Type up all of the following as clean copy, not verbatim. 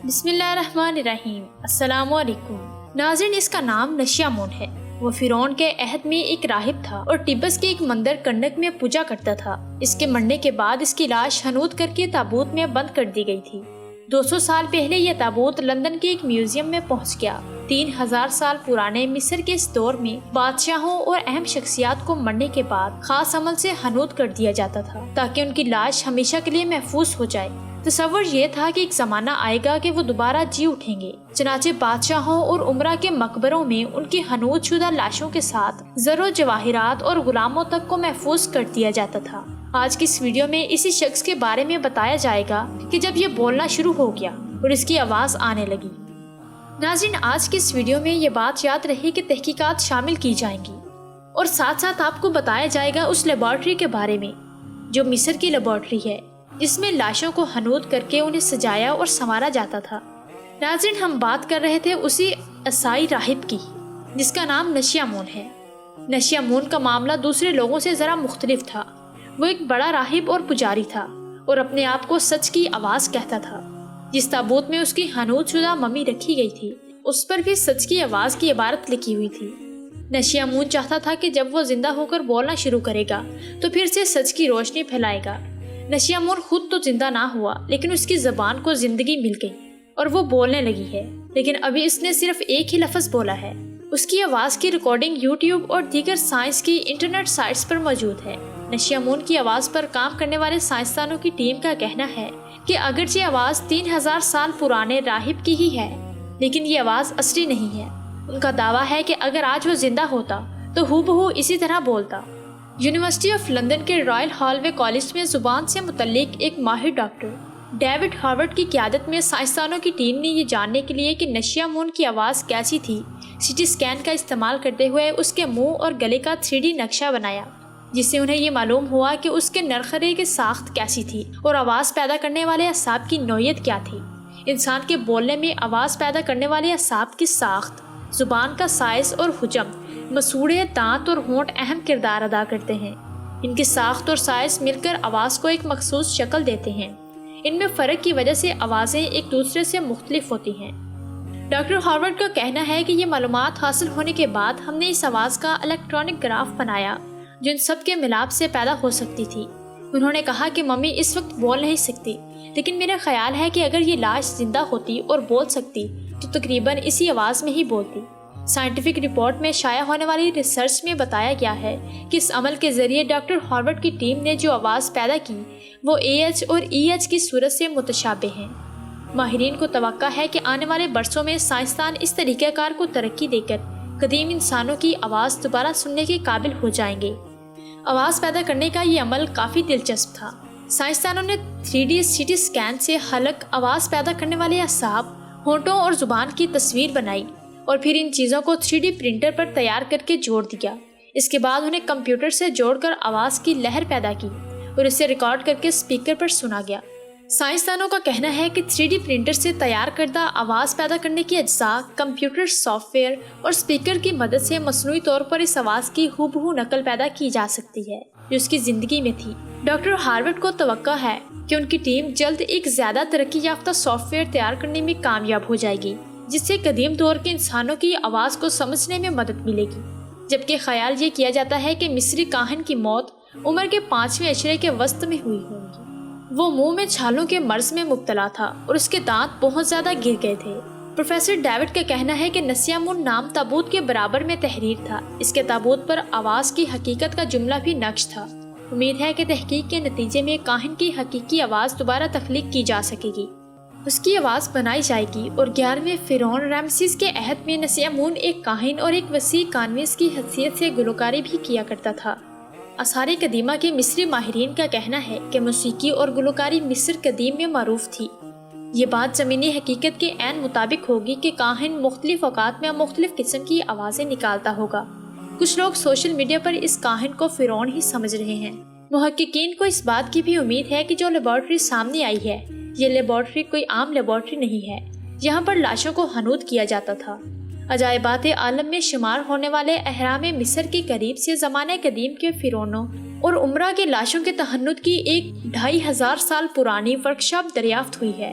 بسم اللہ الرحمن الرحیم۔ السلام علیکم ناظرین، اس کا نام نشیامون ہے۔ وہ فرعون کے عہد میں ایک راہب تھا اور ٹبس کے ایک مندر کنڈک میں پوجا کرتا تھا۔ اس کے مرنے کے بعد اس کی لاش ہنوت کر کے تابوت میں بند کر دی گئی تھی۔ 200 سال پہلے یہ تابوت لندن کے ایک میوزیم میں پہنچ گیا۔ 3000 سال پرانے مصر کے اس دور میں بادشاہوں اور اہم شخصیات کو مرنے کے بعد خاص عمل سے ہنوت کر دیا جاتا تھا تاکہ ان کی لاش ہمیشہ کے لیے محفوظ ہو جائے۔ تصور یہ تھا کہ ایک زمانہ آئے گا کہ وہ دوبارہ جی اٹھیں گے۔ چنانچہ بادشاہوں اور عمرہ کے مقبروں میں ان کی ہنوت شدہ لاشوں کے ساتھ زر و جواہرات اور غلاموں تک کو محفوظ کر دیا جاتا تھا۔ آج کی اس ویڈیو میں اسی شخص کے بارے میں بتایا جائے گا کہ جب یہ بولنا شروع ہو گیا اور اس کی آواز آنے لگی۔ ناظرین، آج کی اس ویڈیو میں یہ بات یاد رہے کہ تحقیقات شامل کی جائیں گی اور ساتھ ساتھ آپ کو بتایا جائے گا اس لیبارٹری کے بارے میں جو مصر کی لیبارٹری ہے، جس میں لاشوں کو ہنوت کر کے انہیں سجایا اور سنوارا جاتا تھا۔ ناظرین، ہم بات کر رہے تھے اسی عیسائی راہب کی جس کا نام نشیامون ہے۔ نشیامون کا معاملہ دوسرے لوگوں سے ذرا مختلف تھا۔ وہ ایک بڑا راہب اور پجاری تھا اور اپنے آپ کو سچ کی آواز کہتا تھا۔ جس تابوت میں اس کی ہنوت شدہ ممی رکھی گئی تھی اس پر بھی سچ کی آواز کی عبارت لکھی ہوئی تھی۔ نشیامون چاہتا تھا کہ جب وہ زندہ ہو کر بولنا شروع کرے گا تو پھر سے سچ کی روشنی پھیلائے گا۔ نشیامون خود تو زندہ نہ ہوا لیکن اس کی زبان کو زندگی مل گئی اور وہ بولنے لگی ہے، لیکن ابھی اس نے صرف ایک ہی لفظ بولا ہے۔ اس کی آواز کی ریکارڈنگ یوٹیوب اور دیگر سائنس کی انٹرنیٹ سائٹس پر موجود ہے۔ نشیامون کی آواز پر کام کرنے والے سائنسدانوں کی ٹیم کا کہنا ہے کہ اگرچہ آواز 3000 سال پرانے راہب کی ہی ہے لیکن یہ آواز اصلی نہیں ہے۔ ان کا دعویٰ ہے کہ اگر آج وہ زندہ ہوتا تو ہو بہو اسی طرح بولتا۔ یونیورسٹی آف لندن کے رائل ہالوے کالج میں زبان سے متعلق ایک ماہر ڈاکٹر ڈیوڈ ہارورڈ کی قیادت میں سائنسدانوں کی ٹیم نے یہ جاننے کے لیے کہ نشیامون کی آواز کیسی تھی، سی ٹی اسکین کا استعمال کرتے ہوئے اس کے منہ اور گلے کا 3D نقشہ بنایا، جس سے انہیں یہ معلوم ہوا کہ اس کے نرخرے کی ساخت کیسی تھی اور آواز پیدا کرنے والے اعصاب کی نوعیت کیا تھی۔ انسان کے بولنے میں آواز پیدا کرنے والے اعصاب کی ساخت، زبان کا سائز اور حجم، مسوڑے، دانت اور ہونٹ اہم کردار ادا کرتے ہیں۔ ان کی ساخت اور سائز مل کر آواز کو ایک مخصوص شکل دیتے ہیں۔ ان میں فرق کی وجہ سے آوازیں ایک دوسرے سے مختلف ہوتی ہیں۔ ڈاکٹر ہارورڈ کا کہنا ہے کہ یہ معلومات حاصل ہونے کے بعد ہم نے اس آواز کا الیکٹرانک گراف بنایا جو ان سب کے ملاپ سے پیدا ہو سکتی تھی۔ انہوں نے کہا کہ ممی اس وقت بول نہیں سکتی، لیکن میرا خیال ہے کہ اگر یہ لاش زندہ ہوتی اور بول سکتی تو تقریباً اسی آواز میں ہی بولتی۔ سائنٹیفک رپورٹ میں شائع ہونے والی ریسرچ میں بتایا گیا ہے کہ اس عمل کے ذریعے ڈاکٹر ہارورڈ کی ٹیم نے جو آواز پیدا کی وہ AH اور EH کی صورت سے متشابہ ہیں۔ ماہرین کو توقع ہے کہ آنے والے برسوں میں سائنسدان اس طریقہ کار کو ترقی دے کر قدیم انسانوں کی آواز دوبارہ سننے کے قابل ہو جائیں گے۔ آواز پیدا کرنے کا یہ عمل کافی دلچسپ تھا۔ سائنسدانوں نے 3D CT اسکین سے حلق، آواز پیدا کرنے والے اعصاب، ہونٹوں اور زبان کی تصویر بنائی اور پھر ان چیزوں کو 3D پرنٹر پر تیار کر کے جوڑ دیا۔ اس کے بعد انہیں کمپیوٹر سے جوڑ کر آواز کی لہر پیدا کی اور اسے ریکارڈ کر کے اسپیکر پر سنا گیا۔ سائنسدانوں کا کہنا ہے کہ 3D پرنٹر سے تیار کردہ آواز پیدا کرنے کی اجزاء کمپیوٹر سافٹ ویئر اور اسپیکر کی مدد سے مصنوعی طور پر اس آواز کی ہو بہو نقل پیدا کی جا سکتی ہے جو اس کی زندگی میں تھی۔ ڈاکٹر ہارورڈ کو توقع ہے کہ ان کی ٹیم جلد ایک زیادہ ترقی یافتہ سافٹ ویئر تیار کرنے میں کامیاب ہو جائے گی جس سے قدیم دور کے انسانوں کی آواز کو سمجھنے میں مدد ملے گی۔ جبکہ خیال یہ کیا جاتا ہے کہ مصری کاہن کی موت عمر کے 5ویں عشرے کے وسط میں ہوئی ہوگی۔ وہ منہ میں چھالوں کے مرض میں مبتلا تھا اور اس کے دانت بہت زیادہ گر گئے تھے۔ پروفیسر ڈیوڈ کا کہنا ہے کہ نشیامون نام تابوت کے برابر میں تحریر تھا۔ اس کے تابوت پر آواز کی حقیقت کا جملہ بھی نقش تھا۔ امید ہے کہ تحقیق کے نتیجے میں کاہن کی حقیقی آواز دوبارہ تخلیق کی جا سکے گی، اس کی آواز بنائی جائے گی اور 11ویں فرعون رامسیس کے عہد میں نشیامون ایک کاہن اور ایک وسیع کانویس کی حیثیت سے گلوکاری بھی کیا کرتا تھا۔ آثار قدیمہ کے مصری ماہرین کا کہنا ہے کہ موسیقی اور گلوکاری مصر قدیم میں معروف تھی۔ یہ بات زمینی حقیقت کے عین مطابق ہوگی کہ کاہن مختلف اوقات میں مختلف قسم کی آوازیں نکالتا ہوگا۔ کچھ لوگ سوشل میڈیا پر اس کاہن کو فرعون ہی سمجھ رہے ہیں۔ محققین کو اس بات کی بھی امید ہے کہ جو لیبارٹری سامنے آئی ہے یہ لیبارٹری کوئی عام لیبارٹری نہیں ہے جہاں پر لاشوں کو ہنوت کیا جاتا تھا۔ عجائبات عالم میں شمار ہونے والے اہرام مصر کے قریب سے زمانہ قدیم کے فرعونوں اور عمرہ کے لاشوں کے تہنت کی ایک 2500 سال پرانی ورکشاپ دریافت ہوئی ہے۔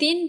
3